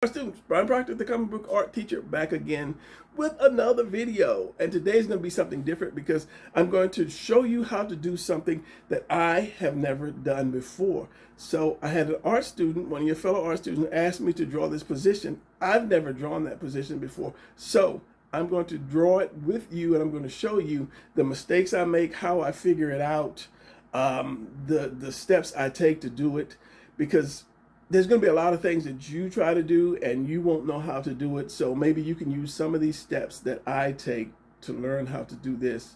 Students, Brian Proctor, the comic book art teacher, back again with another video. And today's going to be something different because I'm going to show you how to do something that I have never done before. So I had an art student, one of your fellow art students, asked me to draw this position. I've never drawn that position before. So I'm going to draw it with you, and I'm going to show you the mistakes I make, how I figure it out, the steps I take to do it, because there's going to be a lot of things that you try to do and you won't know how to do it. So maybe you can use some of these steps that I take to learn how to do this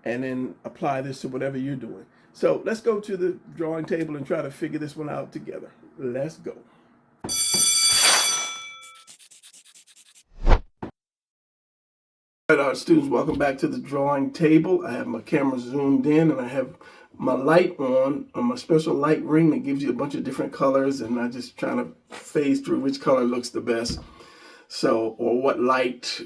and then apply this to whatever you're doing. So let's go to the drawing table and try to figure this one out together. Let's go. All right, students, welcome back to the drawing table. I have my camera zoomed in and I have my light on my special light ring that gives you a bunch of different colors, and I'm just trying to phase through which color looks the best. So, or what light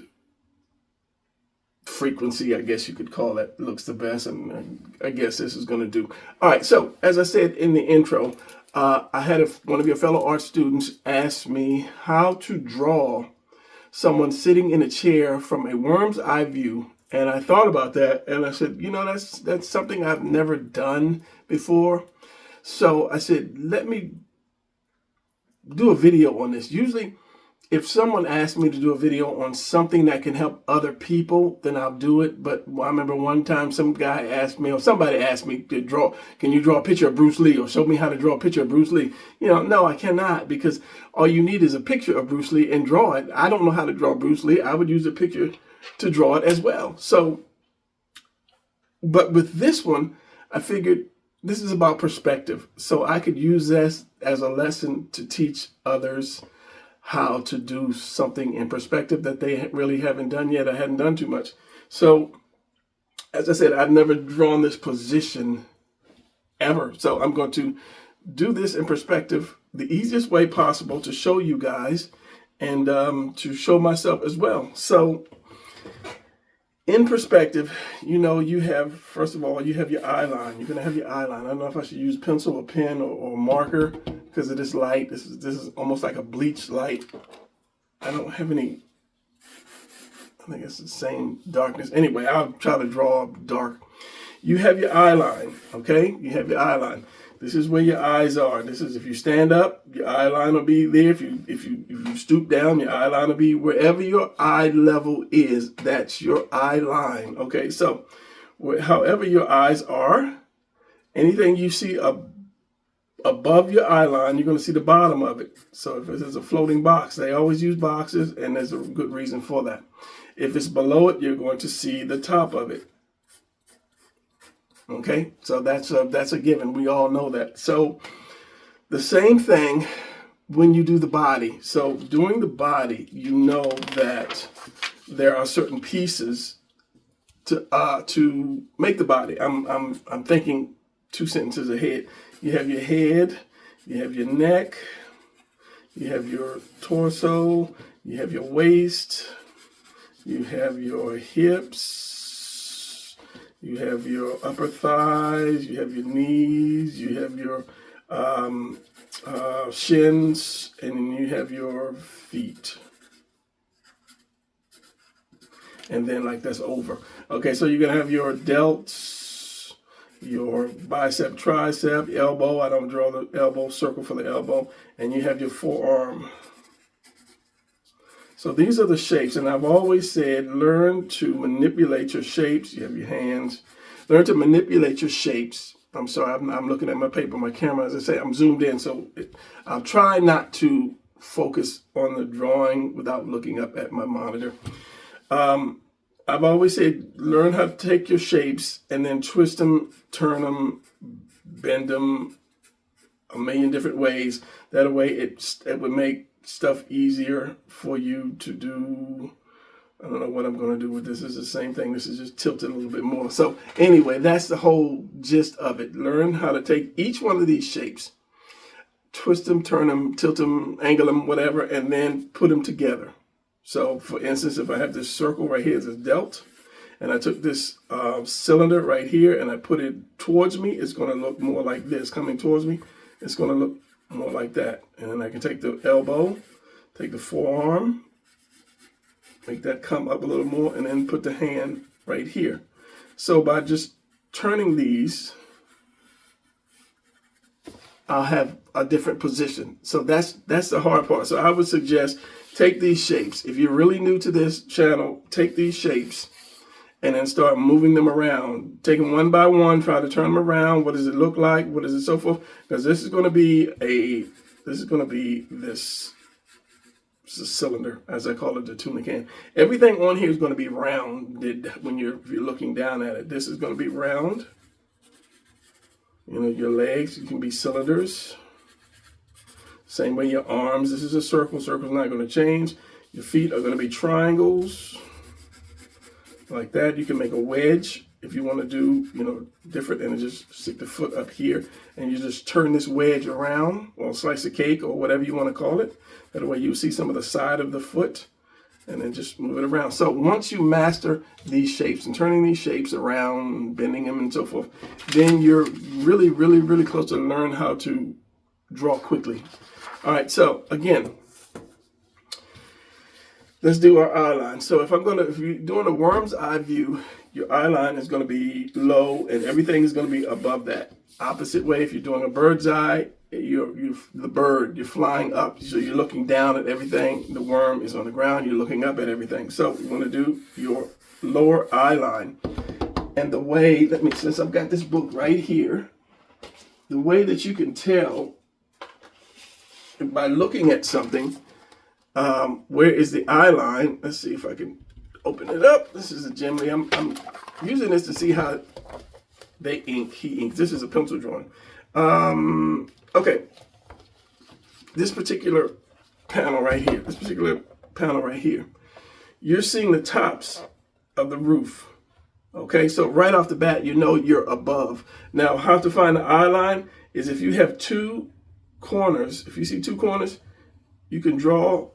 frequency, I guess you could call it, looks the best, and I guess this is going to do. All right, so as I said in the intro, I had one of your fellow art students ask me how to draw someone sitting in a chair from a worm's eye view. And I thought about that, and I said, you know, that's something I've never done before. So I said, let me do a video on this. Usually, if someone asks me to do a video on something that can help other people, then I'll do it. But I remember one time some guy asked me, or somebody asked me to draw, can you draw a picture of Bruce Lee, or show me how to draw a picture of Bruce Lee? You know, no, I cannot, because all you need is a picture of Bruce Lee and draw it. I don't know how to draw Bruce Lee. I would use a picture to draw it as well. So, but with this one, I figured this is about perspective. So I could use this as a lesson to teach others how to do something in perspective that they really haven't done yet. I hadn't done too much. So, as I said, I've never drawn this position ever. So I'm going to do this in perspective the easiest way possible to show you guys and to show myself as well. So in perspective, you know, you have, first of all, you have your eye line. You're going to have your eye line. I don't know if I should use pencil or pen or marker because of this light. This is almost like a bleached light. I don't have any, I think it's the same darkness. Anyway, I'll try to draw dark. You have your eye line, okay? You have your eye line. This is where your eyes are. This is, if you stand up, your eye line will be there. If you stoop down, your eye line will be wherever your eye level is. That's your eye line. Okay, so however your eyes are, anything you see above your eye line, you're going to see the bottom of it. So if it's a floating box, they always use boxes, and there's a good reason for that. If it's below it, you're going to see the top of it. Okay, so that's a given. We all know that. So the same thing when you do the body. So doing the body, you know that there are certain pieces to make the body. I'm thinking two sentences ahead. You have your head, you have your neck, you have your torso, you have your waist, you have your hips, you have your upper thighs, you have your knees, you have your shins, and you have your feet. And then like that's over. Okay, so you're going to have your delts, your bicep, tricep, elbow. I don't draw the elbow, circle for the elbow. And you have your forearm. So these are the shapes, and I've always said, learn to manipulate your shapes. You have your hands. Learn to manipulate your shapes. I'm sorry, I'm looking at my paper, my camera. As I say, I'm zoomed in, so I'll try not to focus on the drawing without looking up at my monitor. I've always said, learn how to take your shapes and then twist them, turn them, bend them a million different ways. That way it would make stuff easier for you to do. I don't know what I'm going to do with this. It's the same thing. This is just tilted a little bit more. So anyway, that's the whole gist of it. Learn how to take each one of these shapes, twist them, turn them, tilt them, angle them, whatever, and then put them together. So for instance, if I have this circle right here, this delt, and I took this cylinder right here and I put it towards me, it's going to look more like this. Coming towards me, it's going to look more like that. And then I can take the elbow, Take the forearm, make that come up a little more, and then put the hand right here. So by just turning these, I'll have a different position. So that's the hard part. So I would suggest take these shapes. If you're really new to this channel, take these shapes and then start moving them around. Take them one by one, try to turn them around. What does it look like? What is it, so forth? Because this is going to be this cylinder, as I call it, the tuna can. Everything on here is going to be rounded when if you're looking down at it. This is going to be round. You know, your legs, you can be cylinders. Same way your arms. This is a circle. Circle's not going to change. Your feet are going to be triangles. Like that. You can make a wedge if you want to do, you know, different, and just stick the foot up here and you just turn this wedge around, or slice of cake, or whatever you want to call it. That way you see some of the side of the foot, and then just move it around. So once you master these shapes and turning these shapes around, bending them and so forth, then you're really, really, really close to learn how to draw quickly. All right, so again, let's do our eye line. So if you're doing a worm's eye view, your eye line is going to be low and everything is going to be above that. Opposite way, if you're doing a bird's eye, you're flying up. So you're looking down at everything. The worm is on the ground. You're looking up at everything. So you want to do your lower eye line. And the way, since I've got this book right here, the way that you can tell by looking at something, where is the eye line? Let's see if I can open it up. This is a Gemini. I'm using this to see how he inks. This is a pencil drawing. Okay. This particular panel right here, you're seeing the tops of the roof. Okay, so right off the bat, you know you're above. Now, how to find the eye line is if you have two corners. If you see two corners, you can draw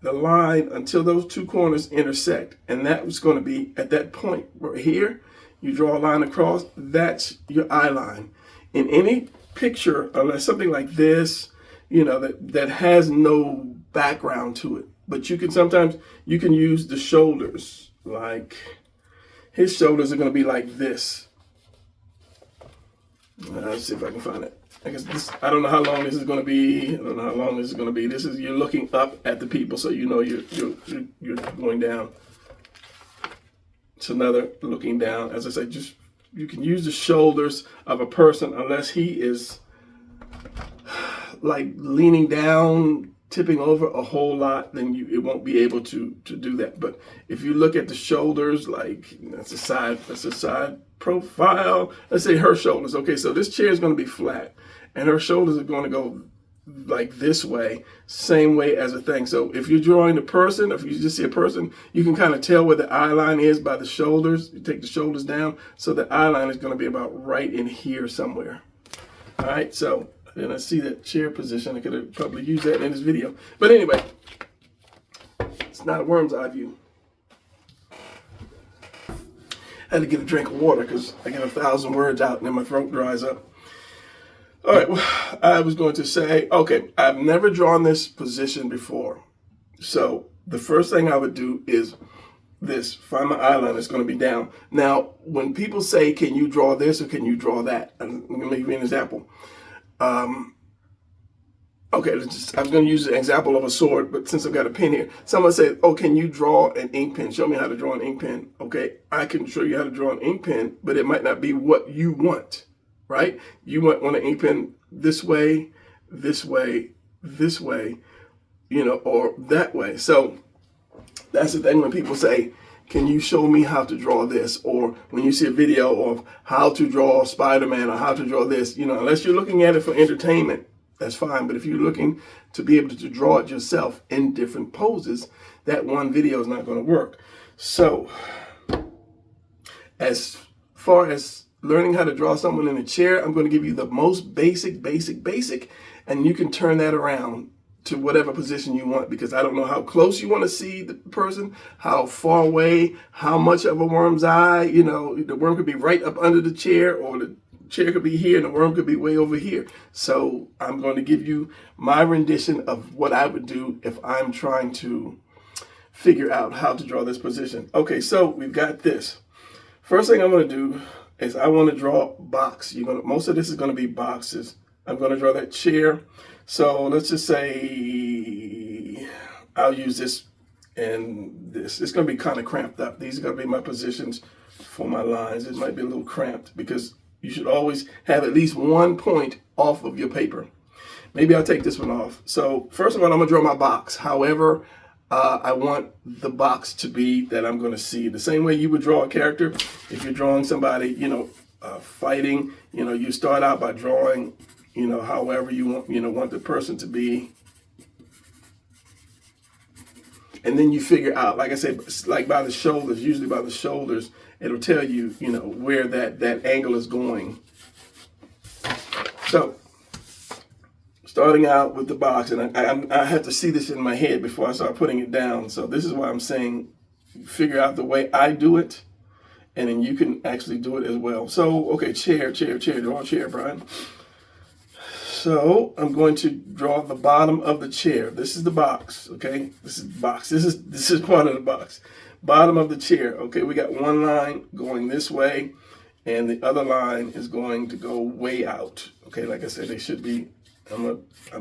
the line until those two corners intersect. And that was going to be at that point right here. You draw a line across. That's your eye line. In any picture, unless something like this, you know, that has no background to it. But sometimes you can use the shoulders. Like his shoulders are going to be like this. Let's see if I can find it. I guess I don't know how long this is going to be. This is, you're looking up at the people, so you know you're going down. It's another looking down. As I say, just you can use the shoulders of a person unless he is like leaning down, tipping over a whole lot, then it won't be able to do that. But if you look at the shoulders, like that's a side profile. Let's say her shoulders. Okay, so this chair is going to be flat, and her shoulders are going to go like this way, same way as a thing. So if you're drawing the person, if you just see a person, you can kind of tell where the eye line is by the shoulders. You take the shoulders down, so the eye line is going to be about right in here somewhere. All right, so then I see that chair position. I could have probably used that in this video. But anyway, it's not a worm's eye view. I had to get a drink of water because I get 1,000 words out and then my throat dries up. All right, well, I was going to say, okay, I've never drawn this position before. So the first thing I would do is this, find my eye line, it's going to be down. Now, when people say, can you draw this or can you draw that? I'm going to give you an example. Okay, I was going to use an example of a sword, but since I've got a pen here, someone said, oh, can you draw an ink pen? Show me how to draw an ink pen. Okay, I can show you how to draw an ink pen, but it might not be what you want, right? You might want an ink pen this way, this way, this way, you know, or that way. So that's the thing when people say, can you show me how to draw this? Or when you see a video of how to draw Spider-Man or how to draw this, you know, unless you're looking at it for entertainment, that's fine. But if you're looking to be able to draw it yourself in different poses, that one video is not going to work. So as far as learning how to draw someone in a chair, I'm going to give you the most basic, and you can turn that around to whatever position you want, because I don't know how close you want to see the person, how far away, how much of a worm's eye, you know, the worm could be right up under the chair, or chair could be here and the worm could be way over here. So I'm going to give you my rendition of what I would do if I'm trying to figure out how to draw this position. Okay, so we've got this. First thing I'm going to do is I want to draw a box. Most of this is going to be boxes. I'm going to draw that chair. So let's just say I'll use this and this. It's going to be kind of cramped up. These are going to be my positions for my lines. It might be a little cramped because you should always have at least one point off of your paper. Maybe I'll take this one off. So first of all, I'm going to draw my box. However, I want the box to be that I'm going to see. The same way you would draw a character. If you're drawing somebody, fighting, you start out by drawing, however you want the person to be. And then you figure out, like I said, like by the shoulders, usually by the shoulders, it'll tell you, where that angle is going. So, starting out with the box, and I have to see this in my head before I start putting it down. So this is why I'm saying figure out the way I do it, and then you can actually do it as well. So, okay, chair, draw a chair, Brian. So I'm going to draw the bottom of the chair. This is the box, okay? This is the box. This is part of the box. Bottom of the chair. Okay, we got one line going this way, and the other line is going to go way out. Okay, like I said, they should be. I'm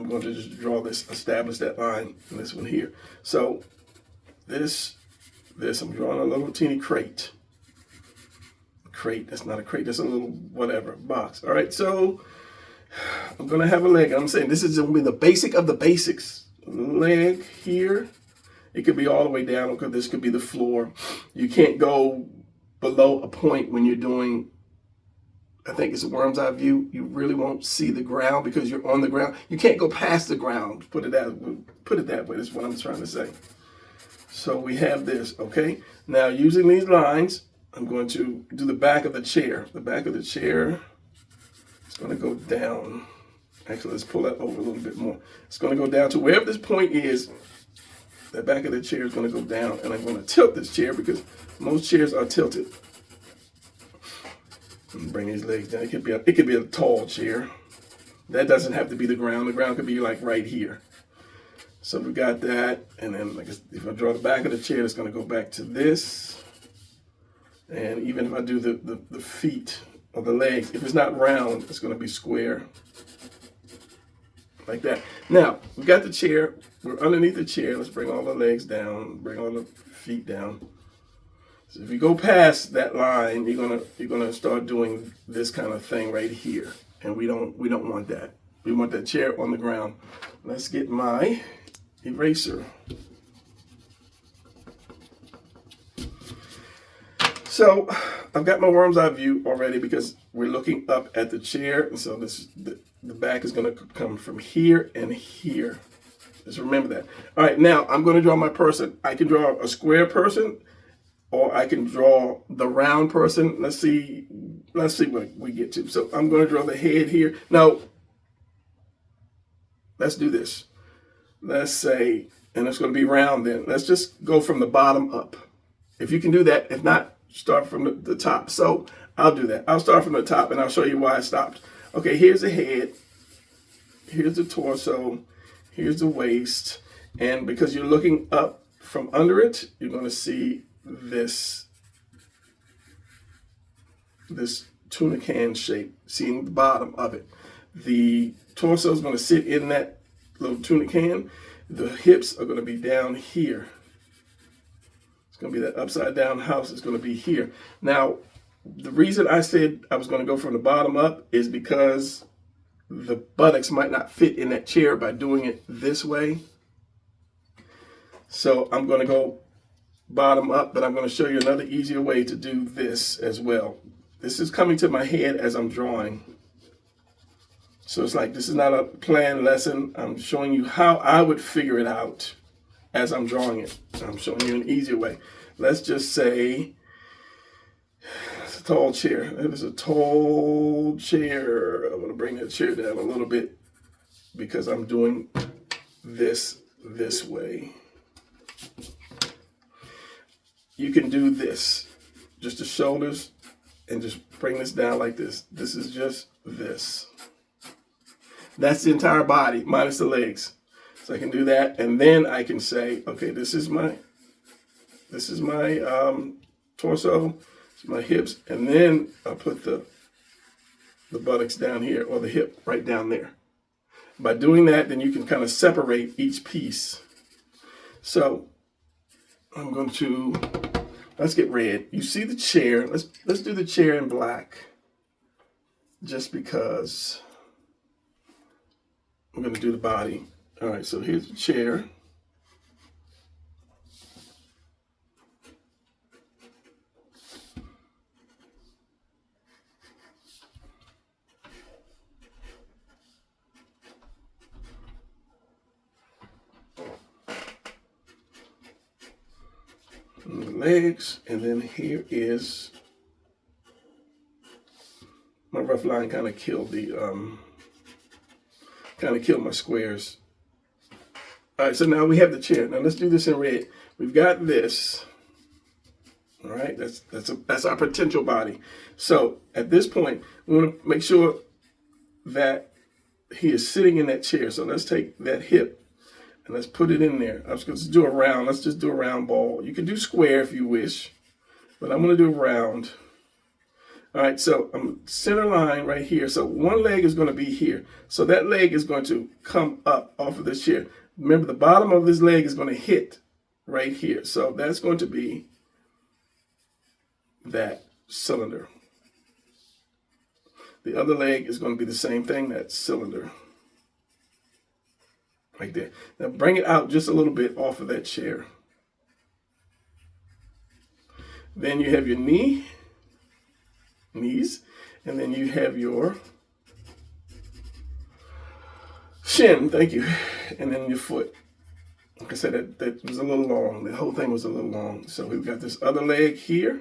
going to just draw this, establish that line, and this one here. So this, I'm drawing a little teeny crate. Crate, that's not a crate, that's a little whatever, box. All right, so I'm going to have a leg. I'm saying this is going to be the basic of the basics. Leg here. It could be all the way down, because this could be the floor. You can't go below a point when you're doing, I think it's a worm's eye view. You really won't see the ground because you're on the ground. You can't go past the ground. Put it that way. That's what I'm trying to say. So we have this, okay? Now, using these lines, I'm going to do the back of the chair. The back of the chair is going to go down. Actually, let's pull that over a little bit more. It's going to go down to wherever this point is. The back of the chair is going to go down, and I'm going to tilt this chair because most chairs are tilted. Bring these legs down. It could be a tall chair. That doesn't have to be the ground. The ground could be like right here. So we got that, and then if I draw the back of the chair, it's going to go back to this. And even if I do the feet or the legs, if it's not round, it's going to be square. Like that. Now, we got the chair. We're underneath the chair. Let's bring all the legs down, bring all the feet down. So if you go past that line, you're gonna start doing this kind of thing right here. And we don't want that. We want that chair on the ground. Let's get my eraser. So I've got my worm's eye view already because we're looking up at the chair. And so the back is going to come from here and here. Just remember that. All right, now I'm going to draw my person. I can draw a square person, or I can draw the round person. Let's see what we get to. So I'm going to draw the head here. Now, let's do this. Let's say, and it's going to be round then. Let's just go from the bottom up. If you can do that, if not, start from the top. So I'll do that. I'll start from the top, and I'll show you why I stopped. Okay, here's the head. Here's the torso. Here's the waist. And because you're looking up from under it, you're going to see this tuna can shape, seeing the bottom of it. The torso is going to sit in that little tuna can. The hips are going to be down here. It's going to be that upside down house. It's going to be here. Now, the reason I said I was going to go from the bottom up is because the buttocks might not fit in that chair by doing it this way. So I'm going to go bottom up, but I'm going to show you another easier way to do this as well. This is coming to my head as I'm drawing. So it's like, this is not a planned lesson. I'm showing you how I would figure it out as I'm drawing it. I'm showing you an easier way. Let's just say it's a tall chair. It is a tall chair. I'm going to bring that chair down a little bit because I'm doing this way. You can do this. Just the shoulders and just bring this down like this. This is just this. That's the entire body minus the legs. So I can do that, and then I can say, okay, this is my torso, this is my hips, and then I'll put the buttocks down here, or the hip right down there. By doing that, then you can kind of separate each piece. So I'm going to, let's get red. You see the chair. Let's do the chair in black, just because I'm going to do the body. All right, so here's the chair. And the legs, and then here is my rough line. Kind of killed my squares. All right, so now we have the chair. Now let's do this in red. We've got this. All right, that's our potential body. So at this point, we want to make sure that he is sitting in that chair. So let's take that hip and let's put it in there. I was going to do a round. Let's just do a round ball. You can do square if you wish, but I'm going to do a round. All right, so I'm center line right here. So one leg is going to be here. So that leg is going to come up off of this chair. Remember, the bottom of this leg is going to hit right here. So that's going to be that cylinder. The other leg is going to be the same thing, that cylinder. Right there. Now bring it out just a little bit off of that chair. Then you have your knees, and then you have your shin, thank you, and then your foot. Like I said, that was a little long. The whole thing was a little long. So we've got this other leg here,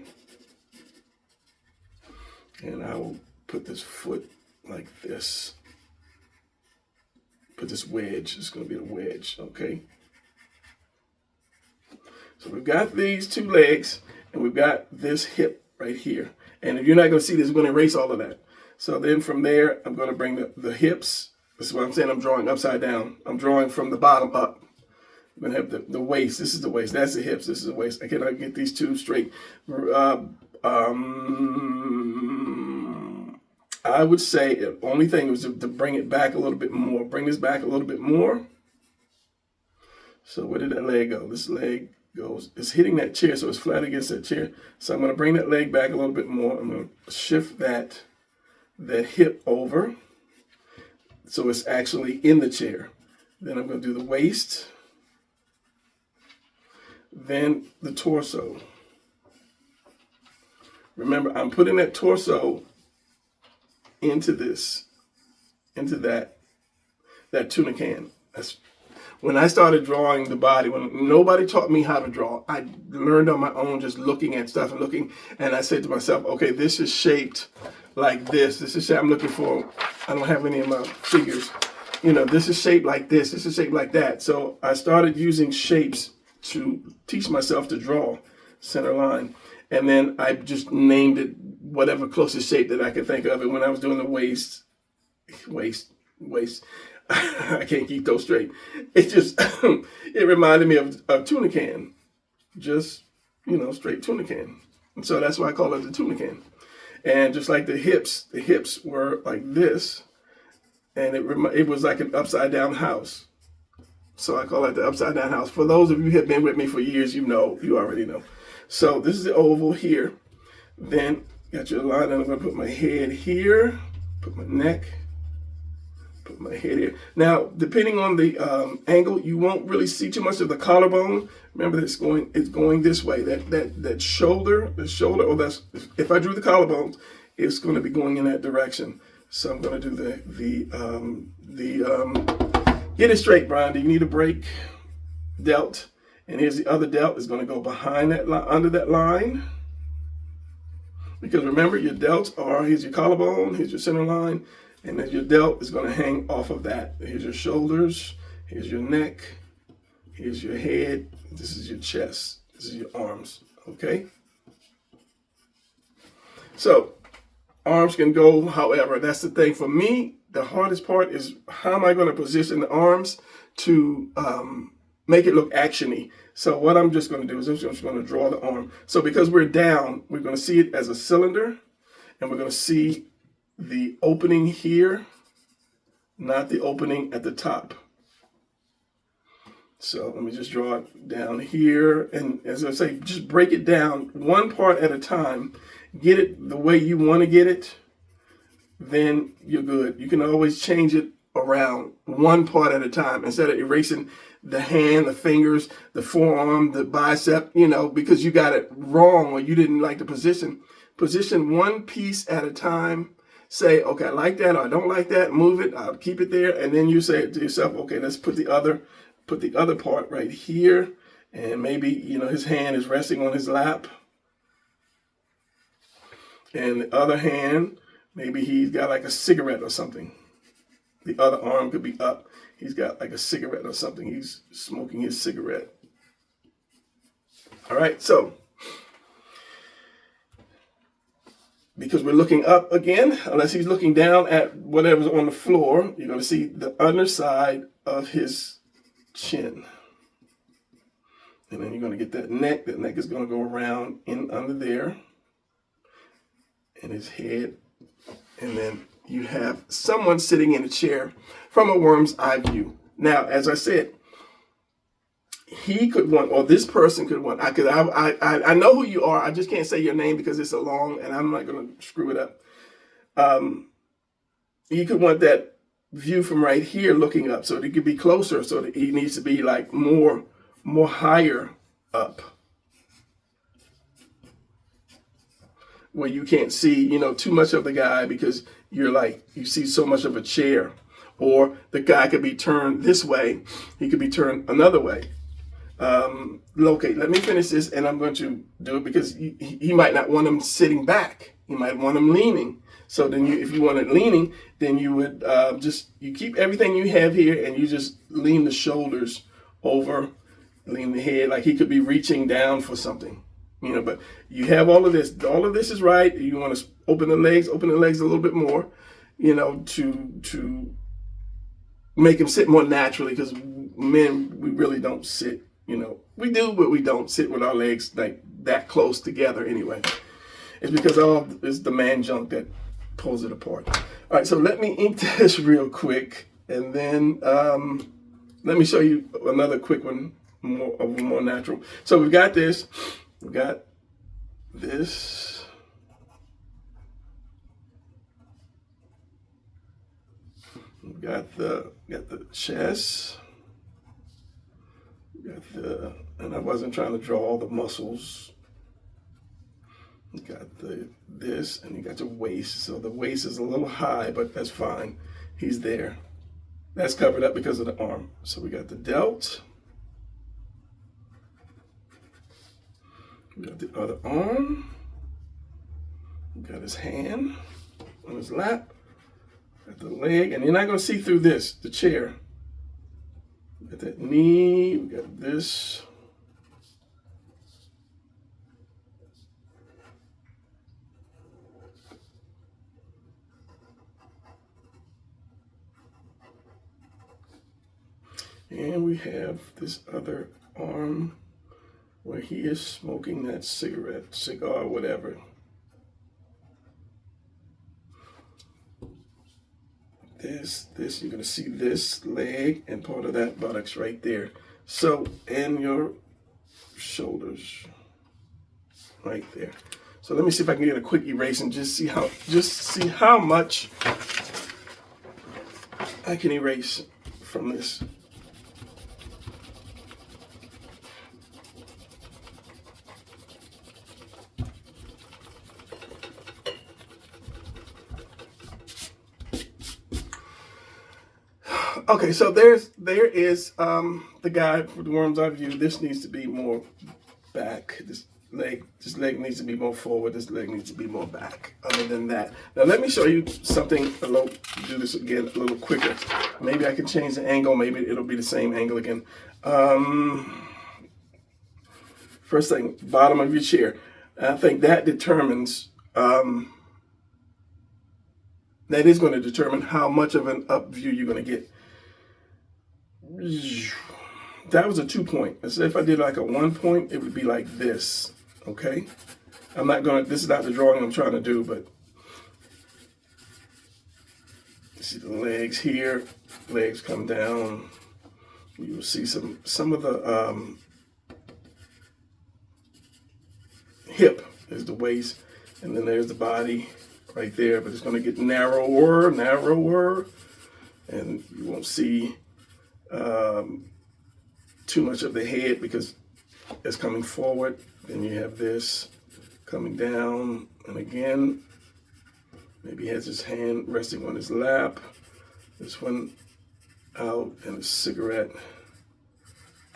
and I will put this foot like this. Put this wedge. It's going to be a wedge, okay? So we've got these two legs, and we've got this hip right here. And if you're not going to see this, we're going to erase all of that. So then from there, I'm going to bring the hips. This is what I'm saying. I'm drawing upside down. I'm drawing from the bottom up. I'm going to have the waist. This is the waist. That's the hips. This is the waist. I cannot get these two straight. I would say the only thing was to bring it back a little bit more. Bring this back a little bit more. So where did that leg go? This leg goes, it's hitting that chair, so it's flat against that chair. So I'm going to bring that leg back a little bit more. I'm going to shift that hip over so it's actually in the chair. Then I'm going to do the waist. Then the torso. Remember, I'm putting that torso into that tuna can. That's when I started drawing the body. When nobody taught me how to draw, I learned on my own, just looking at stuff and looking. And I said to myself, okay, this is shaped like this. This is shaped, I'm looking for. I don't have any of my figures. You know, this is shaped like this. This is shaped like that. So I started using shapes to teach myself to draw center line. And then I just named it whatever closest shape that I could think of. And when I was doing the waist, I can't keep those straight. It just, it reminded me of tuna can. Just, straight tuna can. And so that's why I call it the tuna can. And just like the hips were like this. And it was like an upside down house. So I call it the upside down house. For those of you who have been with me for years, you already know. So this is the oval here. Then got your line, and I'm going to put my head here, put my neck, put my head here. Now, depending on the angle, you won't really see too much of the collarbone. Remember, it's going this way. That shoulder, or that's, if I drew the collarbone, it's going to be going in that direction. So I'm going to do get it straight, Brian. Do you need a break? Delt. And here's the other delt is going to go behind that line, under that line. Because remember, your delts are, here's your collarbone, here's your center line, and then your delt is going to hang off of that. Here's your shoulders, here's your neck, here's your head, this is your chest, this is your arms, okay? So arms can go however. That's the thing. For me, the hardest part is how am I going to position the arms to make it look actiony. So what I'm just going to do is I'm just going to draw the arm. So because we're down, we're going to see it as a cylinder, and we're going to see the opening here, not the opening at the top. So let me just draw it down here. And as I say, just break it down one part at a time. Get it the way you want to get it, then you're good. You can always change it around one part at a time instead of erasing the hand, the fingers, the forearm, the bicep, because you got it wrong or you didn't like the position. Position one piece at a time. Say, okay, I like that or I don't like that. Move it. I'll keep it there. And then you say to yourself, okay, let's put the other part right here. And maybe, his hand is resting on his lap. And the other hand, maybe he's got like a cigarette or something. The other arm could be up. He's got like a cigarette or something. He's smoking his cigarette. All right, so because we're looking up again, unless he's looking down at whatever's on the floor, you're going to see the underside of his chin. And then you're going to get that neck. That neck is going to go around in under there. And his head. And then you have someone sitting in a chair from a worm's eye view. Now, as I said, he could want, or this person could want, I know who you are. I just can't say your name because it's so long and I'm not going to screw it up. You could want that view from right here looking up so that it could be closer, so that he needs to be like more higher up, where you can't see, too much of the guy because you see so much of a chair. Or the guy could be turned this way. He could be turned another way. Okay, let me finish this and I'm going to do it because he might not want him sitting back. You might want him leaning. So then if you want it leaning, then you would you keep everything you have here and you just lean the shoulders over, lean the head, like he could be reaching down for something. But you have all of this. All of this is right. You want to open the legs a little bit more, to make him sit more naturally, because men, we really don't sit, we do, but we don't sit with our legs like that close together anyway. It's because it's the man junk that pulls it apart. All right, so let me ink this real quick, and then let me show you another quick one, more natural. So we've got this. We got this. We got the chest. We got and I wasn't trying to draw all the muscles. You got this, and you got the waist. So the waist is a little high, but that's fine. He's there. That's covered up because of the arm. So we got the delt. We got the other arm. We got his hand on his lap. Got the leg, and you're not going to see through this, the chair. We got that knee. We got this. And we have this other arm where he is smoking that cigar, whatever. This, you're gonna see this leg and part of that buttocks right there. So, and your shoulders right there. So let me see if I can get a quick erase and just see how much I can erase from this. Okay, so there is the guy with the worm's eye view. This needs to be more back. This leg needs to be more forward. This leg needs to be more back. Other than that, now let me show you something. Do this again a little quicker. Maybe I can change the angle. Maybe it'll be the same angle again. First thing, bottom of your chair. I think that determines that is going to determine how much of an up view you're going to get. That was a 2 point. So if I did like a 1 point, it would be like this. Okay. This is not the drawing I'm trying to do, but see the legs here, legs come down. You will see some of the hip is the waist, and then there's the body right there, but it's going to get narrower, and you won't see too much of the head because it's coming forward. Then you have this coming down, and again, maybe he has his hand resting on his lap. This one out, and a cigarette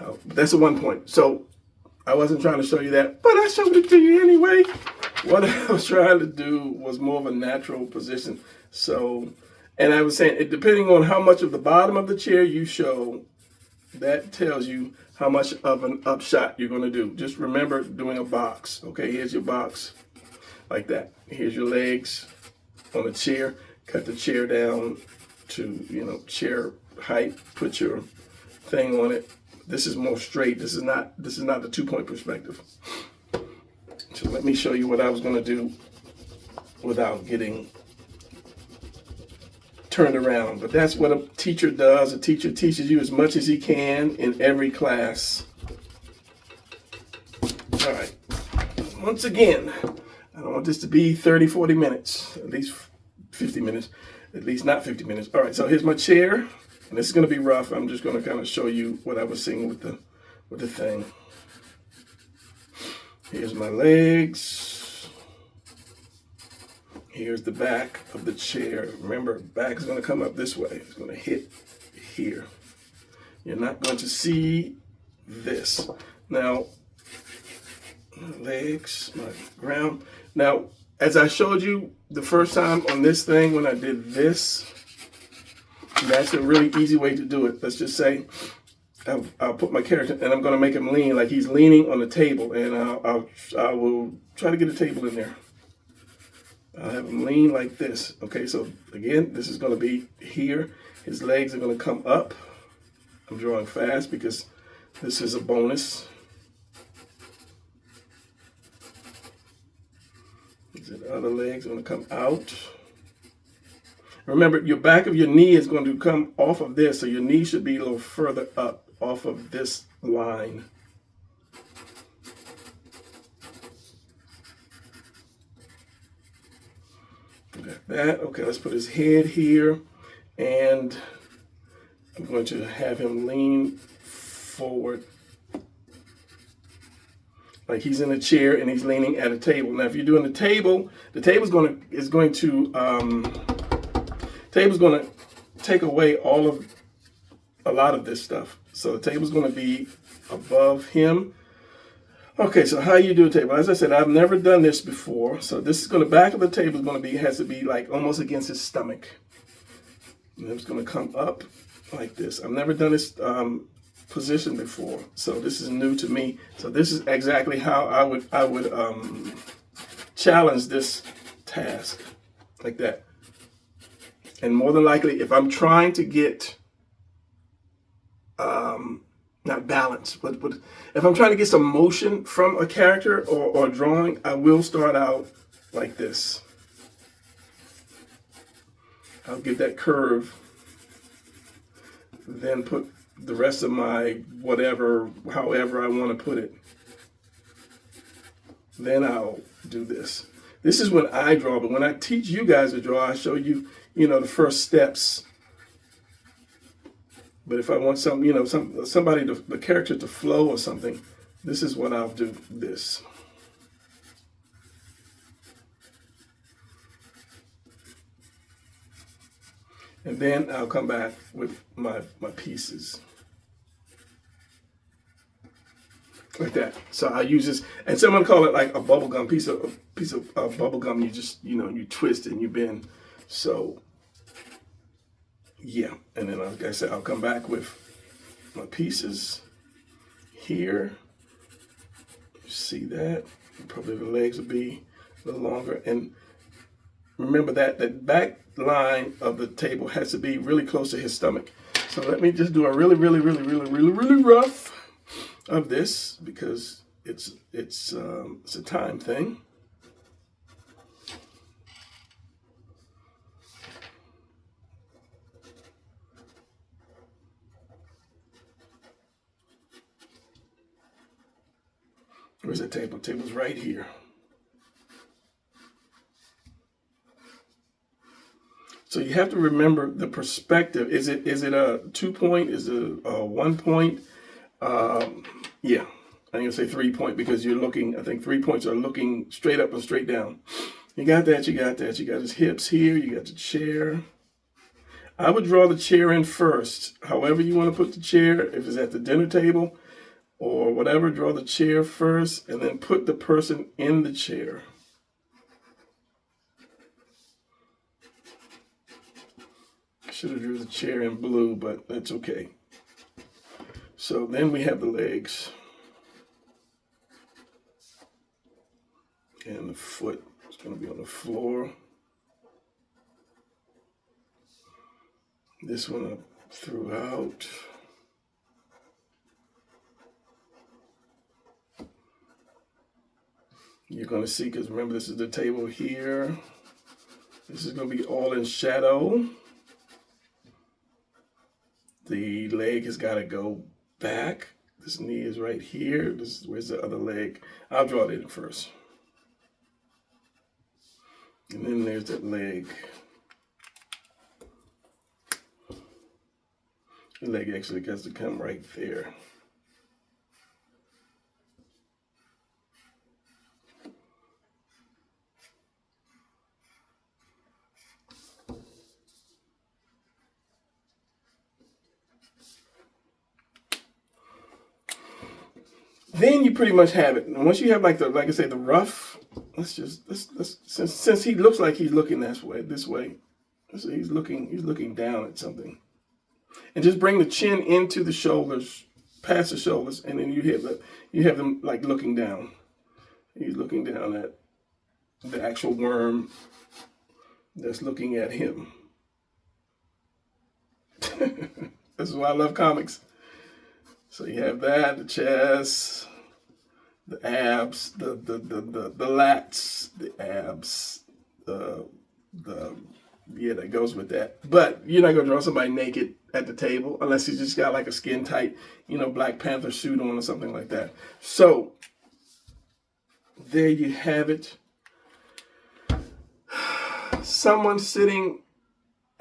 out. That's a 1 point. So I wasn't trying to show you that, but I showed it to you anyway. What I was trying to do was more of a natural position. So, and I was saying, depending on how much of the bottom of the chair you show, that tells you how much of an upshot you're going to do. Just remember doing a box. Okay, here's your box, like that. Here's your legs on the chair. Cut the chair down to, chair height. Put your thing on it. This is more straight. This is not the 2 point perspective. So let me show you what I was going to do without getting turned around. But that's what a teacher does. A teacher teaches you as much as he can in every class. All right. Once again, I don't want this to be 30, 40 minutes, at least 50 minutes, at least not 50 minutes. All right, so here's my chair, and this is going to be rough. I'm just going to kind of show you what I was seeing with the thing. Here's my legs. Here's the back of the chair. Remember, back is going to come up this way. It's going to hit here. You're not going to see this. Now, my legs, my ground. Now, as I showed you the first time on this thing when I did this, that's a really easy way to do it. Let's just say I'll put my character and I'm going to make him lean like he's leaning on the table, and I will try to get a table in there. I'll have him lean like this. Okay, so again, this is going to be here. His legs are going to come up. I'm drawing fast because this is a bonus. The other leg's going to come out. Remember, your back of your knee is going to come off of this, so your knee should be a little further up off of this line. Got that. Okay, let's put his head here, and I'm going to have him lean forward like he's in a chair and he's leaning at a table. Now, if you're doing the table's going to take away a lot of this stuff. So the table's going to be above him. Okay, so how you do a table? As I said, I've never done this before. So this is going to, back of the table is going to be, has to be like almost against his stomach. And it's going to come up like this. I've never done this position before, so this is new to me. So this is exactly how I would challenge this task, like that. And more than likely, if I'm trying to get not balance, but if I'm trying to get some motion from a character or drawing, I will start out like this. I'll get that curve, then put the rest of my whatever, however I want to put it. Then I'll do this. This is when I draw, but when I teach you guys to draw, I show you, the first steps. But if I want somebody, the character to flow or something, this is what I'll do, this. And then I'll come back with my pieces. Like that. So I use this, and someone call it like a bubble gum piece of bubble gum. You just you twist and you bend. So yeah, and then like I said, I'll come back with my pieces here. You see that? Probably the legs will be a little longer. And remember that back line of the table has to be really close to his stomach. So let me just do a really rough of this, because it's a time thing. Where's the table? The table's right here. So you have to remember the perspective. Is it a 2 point? Is it a 1 point? Yeah, I'm gonna say 3 point, because you're looking. I think 3 points are looking straight up and straight down. You got that. You got that. You got his hips here. You got the chair. I would draw the chair in first. However you want to put the chair, if it's at the dinner table or whatever, draw the chair first and then put the person in the chair. Should have drew the chair in blue, but that's okay. So then we have the legs. And the foot is going to be on the floor. This one I threw out. You're going to see, because remember, this is the table here. This is going to be all in shadow. The leg has got to go back. This knee is right here. Where's the other leg? I'll draw it in first. And then there's that leg. The leg actually has to come right there. Then you pretty much have it. And once you have like I say, the rough, let's since he looks like he's looking this way. So he's looking down at something. And just bring the chin into the shoulders, past the shoulders, and then you have them like looking down. He's looking down at the actual worm that's looking at him. This is why I love comics. So you have that, the chest, the abs, the lats, the abs, yeah, that goes with that. But you're not gonna draw somebody naked at the table unless he's just got like a skin tight, Black Panther suit on or something like that. So there you have it. Someone sitting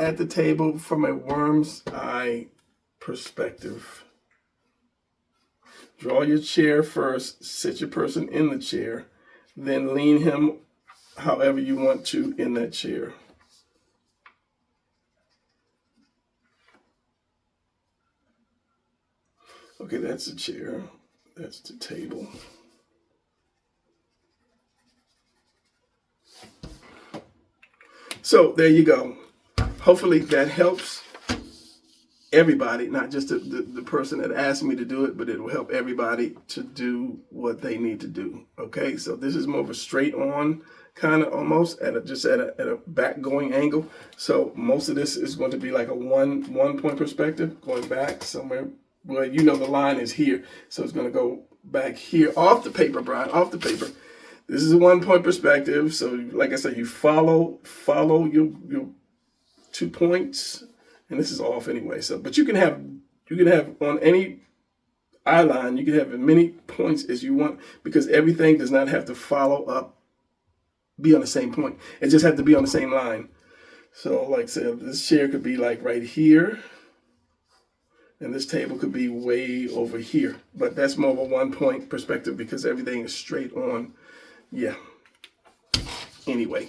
at the table from a worm's eye perspective. Draw your chair first, sit your person in the chair, then lean him however you want to in that chair. Okay, that's the chair. That's the table. So there you go. Hopefully that helps everybody, not just the person that asked me to do it, but it will help everybody to do what they need to do. Okay, so this is more of a straight on kind of almost at a back going angle. So most of this is going to be like a one point perspective going back somewhere. Well, the line is here, so it's going to go back here off the paper, Brian, off the paper. This is a 1 point perspective. So like I said, you follow your 2 points. And this is off anyway. So, but you can have on any eye line, you can have as many points as you want, because everything does not have to follow up, be on the same point. It just has to be on the same line. So like I said, this chair could be like right here, and this table could be way over here. But that's more of a 1 point perspective because everything is straight on. Yeah. Anyway,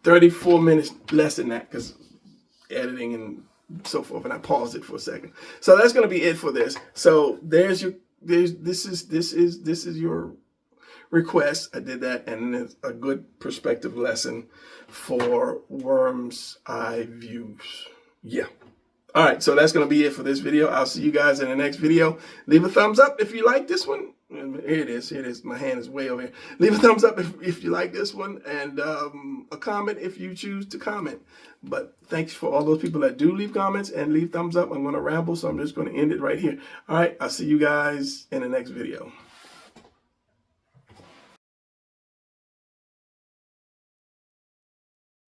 34 minutes less than that because editing and so forth, and I paused it for a second. So that's going to be it for this. So this is your request. I did that, and it's a good perspective lesson for worm's eye views. Yeah. All right, so that's going to be it for this video. I'll see you guys in the next video. Leave a thumbs up if you like this one. Here it is. Here it is. My hand is way over here. Leave a thumbs up if you like this one, and a comment if you choose to comment. But thanks for all those people that do leave comments and leave thumbs up. I'm going to ramble, so I'm just going to end it right here. All right. I'll see you guys in the next video.